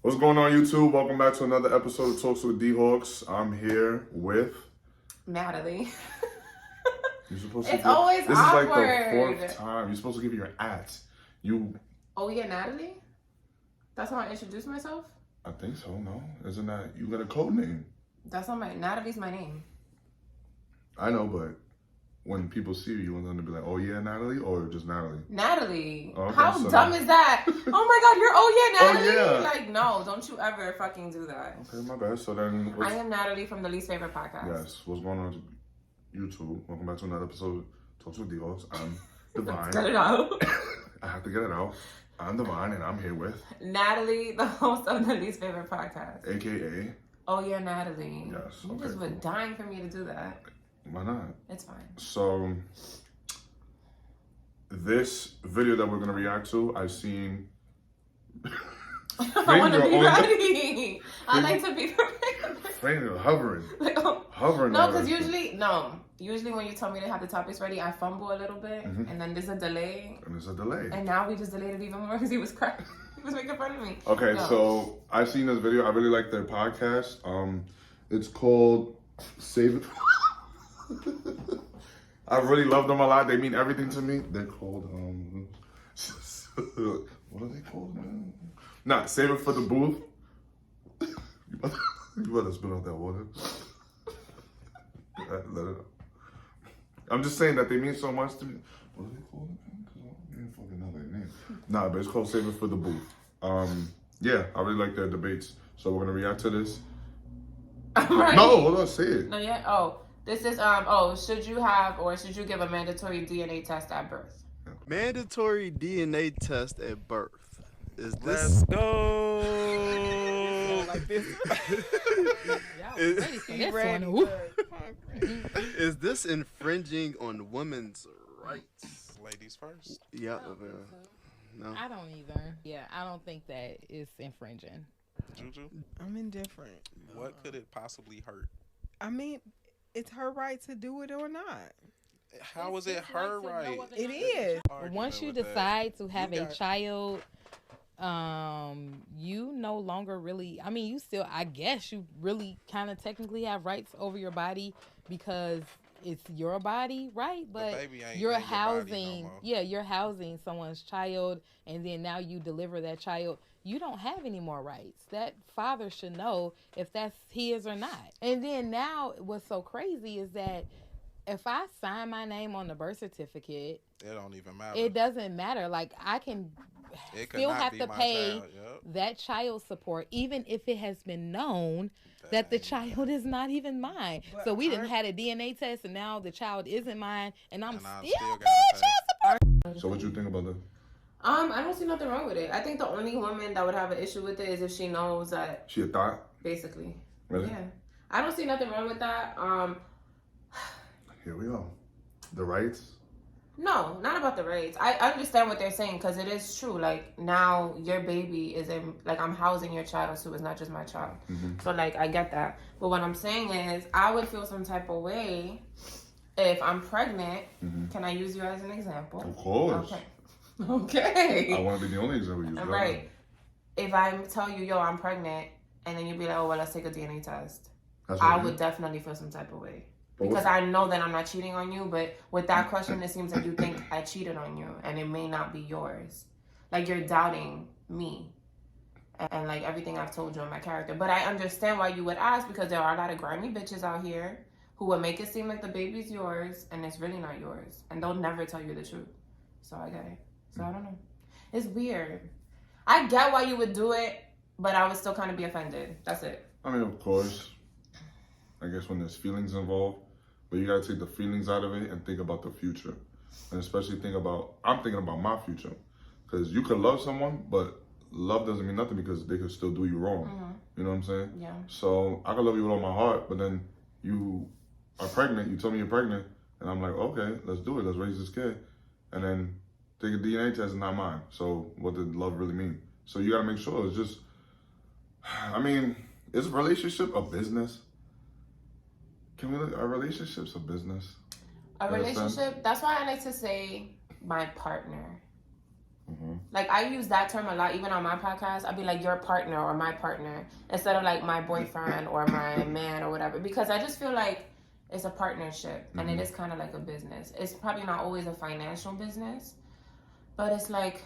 What's going on, YouTube? Welcome back to another episode of Talks with Dhawks. I'm here with Natalie. You're supposed It's to always this awkward. is like the fourth time. You're supposed to give your at. Oh yeah, Natalie? That's how I introduce myself? I think so, no? Isn't that, you got a code name? That's not Natalie's my name. I know, but when people see you want them to be like, oh yeah, Natalie, or just Natalie? Natalie. Okay, How so dumb is that? Oh my god, you're Natalie. Oh, yeah. Like, no, don't you ever fucking do that. Okay, my bad. So then... I am Natalie from the Least Favorite Podcast. Yes, what's going on, YouTube? Welcome back to another episode of Talks with Dhawks. I'm Divine. Get it out. I have to get it out. I'm Divine, and I'm here with... Natalie, the host of the Least Favorite Podcast. AKA... Oh yeah, Natalie. Yes, You okay, just were cool. dying for me to do that. Why not? It's fine. So, this video that we're going to react to, I've seen... I want to be ready. I like to be prepared. Finger hovering. Like, oh. Hovering. No, because usually when you tell me to have the topics ready, I fumble a little bit, and then there's a delay. And there's a delay. And now we just delayed it even more because he was crying. He was making fun of me. Okay, No. so I've seen this video. I really like their podcast. It's called Save It. I really love them a lot. They mean everything to me. They're called what are they called, man? Nah, Save It for the Booth. You better spit out that water. Let it out. I'm just saying that they mean so much to me. What are they called again? I didn't fucking know their name. Nah, but it's called Save It for the Booth. Yeah, I really like their debates. So we're gonna react to this. Right. No, hold on, say it. No, yeah. Oh, this is should you have or should you give a mandatory DNA test at birth? Mandatory DNA test at birth. Is Let's this go. Like this. is, Ready for this one. Ooh. is this infringing on women's rights? Ladies first. Yeah. No. I don't either. Yeah, I don't think that it's infringing. Juju, I'm indifferent. what could it possibly hurt? I mean, it's her right to do it or not. How is it her right? It is. Once you Argument with that. decide to have You a got- child, you no longer really, I mean, you still, I guess you really kind of technically have rights over your body because it's your body, right? But baby ain't you're in your body no housing, more. you're housing someone's child, and then now you deliver that child. You don't have any more rights. That father should know if that's his or not. And then now what's so crazy is that if I sign my name on the birth certificate, It don't even matter. it doesn't matter. Like, I can It could still not have be to my pay child. Yep. that child support, even if it has been known that the Dang. child is not even mine. But So we didn't aren't- had a DNA test, and now the child isn't mine, and I'm And I still still paying gotta child support. So what you think about that? I don't see nothing wrong with it. I think the only woman that would have an issue with it is if she knows that, She a thought? basically. Really? Yeah. I don't see nothing wrong with that. Here we go. The rights? No, not about the rights. I understand what they're saying because it is true. Like, now your baby is in, like, I'm housing your child, so it's not just my child. So, like, I get that. But what I'm saying is, I would feel some type of way if I'm pregnant. Can I use you as an example? Of course. Okay. Okay. I want to be the only example you use. All right. If I tell you, yo, I'm pregnant, and then you'd be like, oh, well, let's take a DNA test. That's what I you would do. definitely feel some type of way. But Because what's- I know that I'm not cheating on you, but with that question, it seems like you think I cheated on you, and it may not be yours. Like, you're doubting me and like everything I've told you in my character. But I understand why you would ask, because there are a lot of grimy bitches out here who would make it seem like the baby's yours, and it's really not yours, and they'll never tell you the truth. So I get it. So I don't know. It's weird. I get why you would do it, but I would still kind of be offended. That's it. I mean, of course, I guess when there's feelings involved, but you gotta take the feelings out of it and think about the future. And especially I'm thinking about my future. Because you could love someone, but love doesn't mean nothing because they could still do you wrong. You know what I'm saying? Yeah. So I could love you with all my heart, but then you are pregnant, you tell me you're pregnant, and I'm like, okay, let's do it, let's raise this kid. And then take a DNA test and not mine. So what did love really mean? So you gotta make sure it's just, I mean, is a relationship a business? Can we look at our relationships a business? A Understand? relationship, that's why I like to say my partner. Like, I use that term a lot, even on my podcast. I'd be like, your partner or my partner, instead of like my boyfriend or my man or whatever, because I just feel like it's a partnership and it is kind of like a business. It's probably not always a financial business, but it's like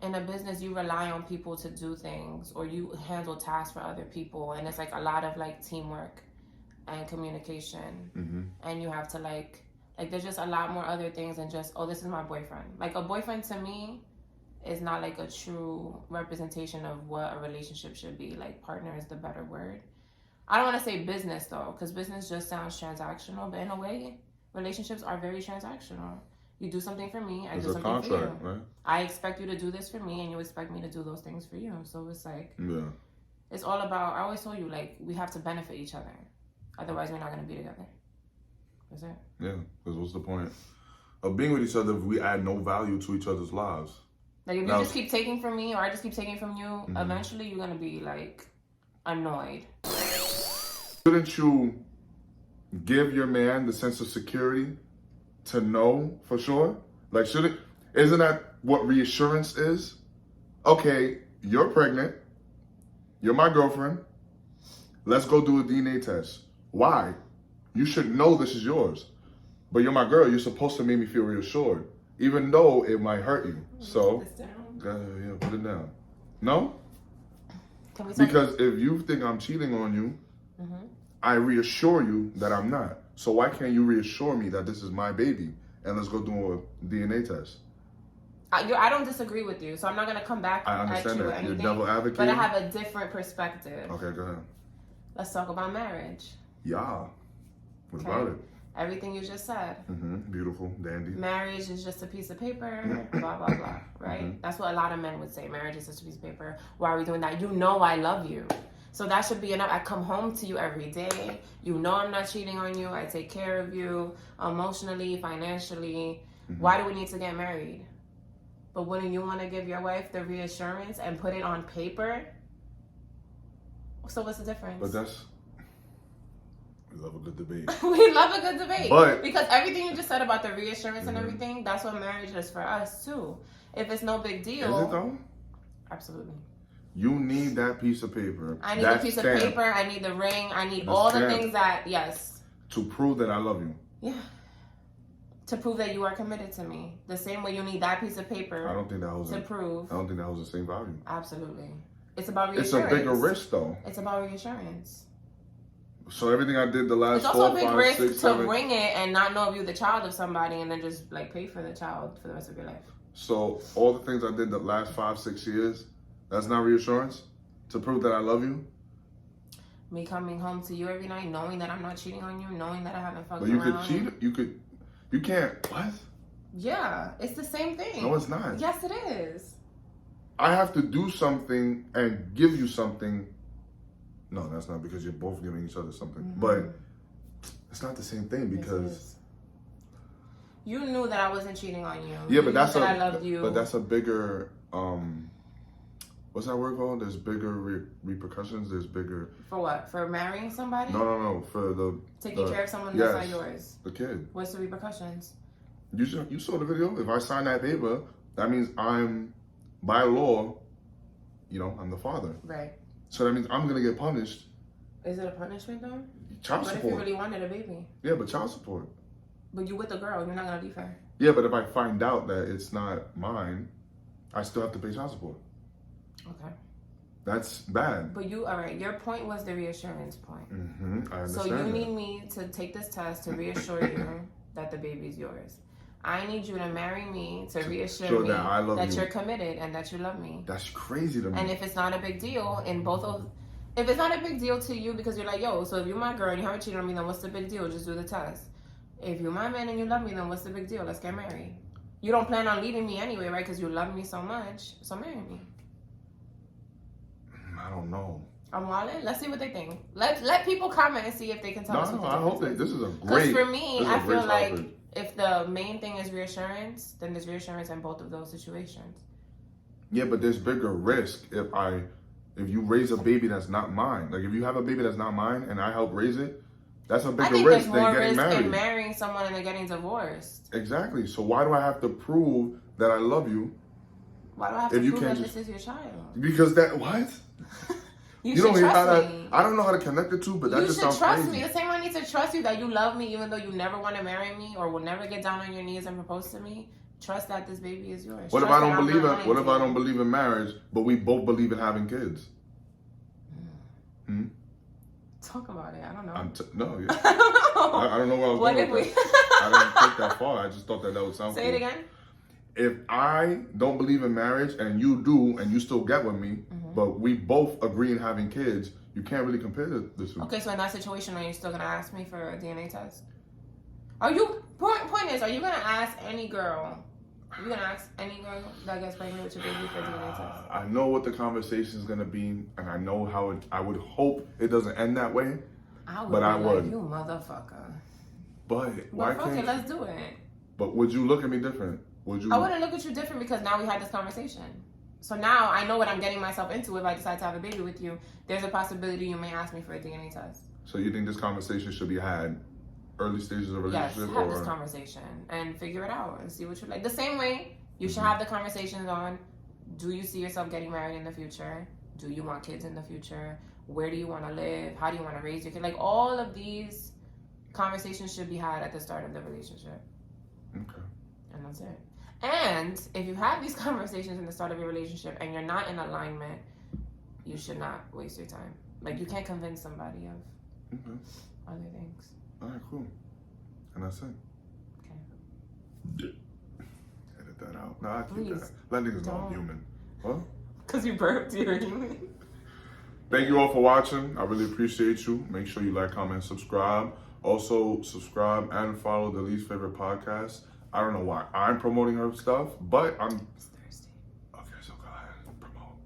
in a business you rely on people to do things, or you handle tasks for other people, and it's like a lot of like teamwork and communication, and you have to like there's just a lot more other things than just, oh, this is my boyfriend. Like, a boyfriend to me is not like a true representation of what a relationship should be. Like, partner is the better word. I don't want to say business though, because business just sounds transactional, but in a way, relationships are very transactional. You do something for me, I do something for you. Right? I expect you to do this for me, and you expect me to do those things for you. So it's like, Yeah. it's all about, I always told you, like, we have to benefit each other. Otherwise, we're not going to be together. That's it. Yeah, because what's the point of being with each other if we add no value to each other's lives? Like, if you just keep taking from me, or I just keep taking from you, eventually you're going to be, like, annoyed. Shouldn't you give your man the sense of security to know for sure? Like, isn't that what reassurance is? Okay, you're pregnant. You're my girlfriend. Let's go do a DNA test. Why? You should know this is yours. But you're my girl. You're supposed to make me feel reassured, even though it might hurt you. So, Put this down. yeah, put it down. No? Can we talk? Because if you think I'm cheating on you, I reassure you that I'm not. So why can't you reassure me that this is my baby and let's go do a DNA test? I don't disagree with you, so I'm not going to come back I at understand you or that. You're anything. devil advocate. But I have a different perspective. Okay, go ahead. Let's talk about marriage. Yeah. What Okay. about it? Everything you just said. Beautiful, dandy. Marriage is just a piece of paper, blah, blah, blah, right? That's what a lot of men would say. Marriage is just a piece of paper. Why are we doing that? You know I love you. So that should be enough. I come home to you every day. You know I'm not cheating on you. I take care of you emotionally, financially. Why do we need to get married? But wouldn't you want to give your wife the reassurance and put it on paper? So what's the difference? But we love a good debate. We love a good debate. But- because everything you just said about the reassurance and everything, that's what marriage is for us too. If it's no big deal. Is it though? Absolutely. You need that piece of paper. I need that a piece stamp, of paper. I need the ring. I need The all the stamp. things that, yes. to prove that I love you. Yeah. To prove that you are committed to me. The same way you need that piece of paper I don't think that holds. to prove. I don't think that holds the same value. Absolutely. It's about It's reassurance. a bigger risk though. It's about reassurance. So everything I did the last It's also 4, a big 5, risk 6, to 7. ring it and not know if you're the child of somebody and then just like pay for the child for the rest of your life. So all the things I did the last 5, 6 years, that's not reassurance to prove that I love you. Me coming home to you every night, knowing that I'm not cheating on you, knowing that I haven't fucked But you around. could cheat. You can't. What? Yeah, it's the same thing. No, it's not. Yes, it is. I have to do something and give you something. No, that's not, because you're both giving each other something. But it's not the same thing Yes, it because. is. You knew that I wasn't cheating on you. Yeah, You but knew that's that I loved you. But that's a bigger. What's that word called? There's bigger repercussions. There's bigger. For what? For marrying somebody? No. For Taking the- care of someone yes, that's not yours. the kid. What's the repercussions? You saw the video. If I sign that paper, that means I'm, by law, I'm the father. Right. So that means I'm gonna get punished. Is it a punishment though? Child What if support. you really wanted a baby? Yeah, but child support. But you with the girl, you're not gonna leave her. Yeah, but if I find out that it's not mine, I still have to pay child support. Okay. That's bad. But alright, your point was the reassurance point. I understand. So you that. need me to take this test to reassure you that the baby's yours. I need you to marry me to reassure So me that I love you. you're committed and that you love me. That's crazy to me. And if it's not a big deal if it's not a big deal to you because you're like, yo, so if you're my girl and you haven't cheated on me, then what's the big deal? Just do the test. If you're my man and you love me, then what's the big deal? Let's get married. You don't plan on leaving me anyway, right? Because you love me so much. So marry me. I don't know. I'm walling. Let's see what they think. Let people comment and see if they can tell us what No, the I hope difference that is. this is a Because great. for me, this is a I great feel like topic. if the main thing is reassurance, then there's reassurance in both of those situations. Yeah, but there's bigger risk if you raise a baby that's not mine. Like if you have a baby that's not mine and I help raise it, that's a I bigger think risk there's than more getting risk married. in marrying someone and then getting divorced. Exactly. So why do I have to prove that I love you Why do I have If to you prove can't that just- this is your child? Because that what? You don't should hear how trust that. me. I don't know how to connect the two, but that You just should sounds trust crazy. me. The same way I need to trust you that you love me even though you never want to marry me or will never get down on your knees and propose to me. Trust that this baby is yours. What if Trust I that don't I'm believe not in? lying What if to I you. don't believe in marriage, but we both believe in having kids? Talk about it. I don't know. No, yeah. I don't know. I don't know where I was What going if with we... that. I didn't think that far. I just thought that would sound Say cool. it again. If I don't believe in marriage and you do, and you still get with me, but we both agree in having kids, you can't really compare the two. Okay, so in that situation, are you still gonna ask me for a DNA test? Are you? Point is, are you gonna ask any girl? Are you gonna ask any girl that gets pregnant with your baby for a DNA test? I know what the conversation is gonna be, and I know how it. I would hope it doesn't end that way. But I be would. like, you motherfucker. But why But fuck can't? it, let's do it. But would you look at me different? Would you? I wouldn't look at you different because now we had this conversation. So now I know what I'm getting myself into if I decide to have a baby with you. There's a possibility you may ask me for a DNA test. So you think this conversation should be had early stages of a Yes, relationship, have or this conversation and figure it out and see what you like. The same way you should have the conversations on, do you see yourself getting married in the future? Do you want kids in the future? Where do you want to live? How do you want to raise your kid? Like all of these conversations should be had at the start of the relationship. Okay. And that's it. And if you have these conversations in the start of your relationship and you're not in alignment, you should not waste your time. Like you can't convince somebody of Okay. other things. All right. Cool. And that's it. Okay. Edit that out. No, I keep Please, that. Let niggas know I'm don't. human. What? Because you burped, you're human. Thank you all for watching. I really appreciate you. Make sure you like, comment, subscribe. Also, subscribe and follow the Least Favorite Podcast. I don't know why I'm promoting her stuff, but I'm... It's Thursday. Okay, so go ahead. Promote.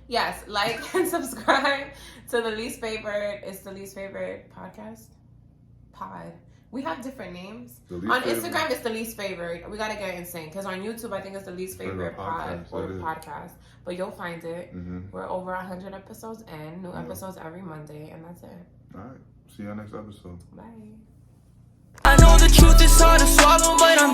Yes, like and subscribe to the Least Favorite. It's the Least Favorite Podcast? Pod. We have different names. The Least On Favorite- Instagram, it's the Least Favorite. We gotta get insane. Because on YouTube, I think it's the Least Favorite Pod or that is. Podcast. But you'll find it. Mm-hmm. We're over 100 episodes in. New episodes every Monday. And that's it. All right. See you next episode. Bye. I know the truth is hard to swallow, but I'm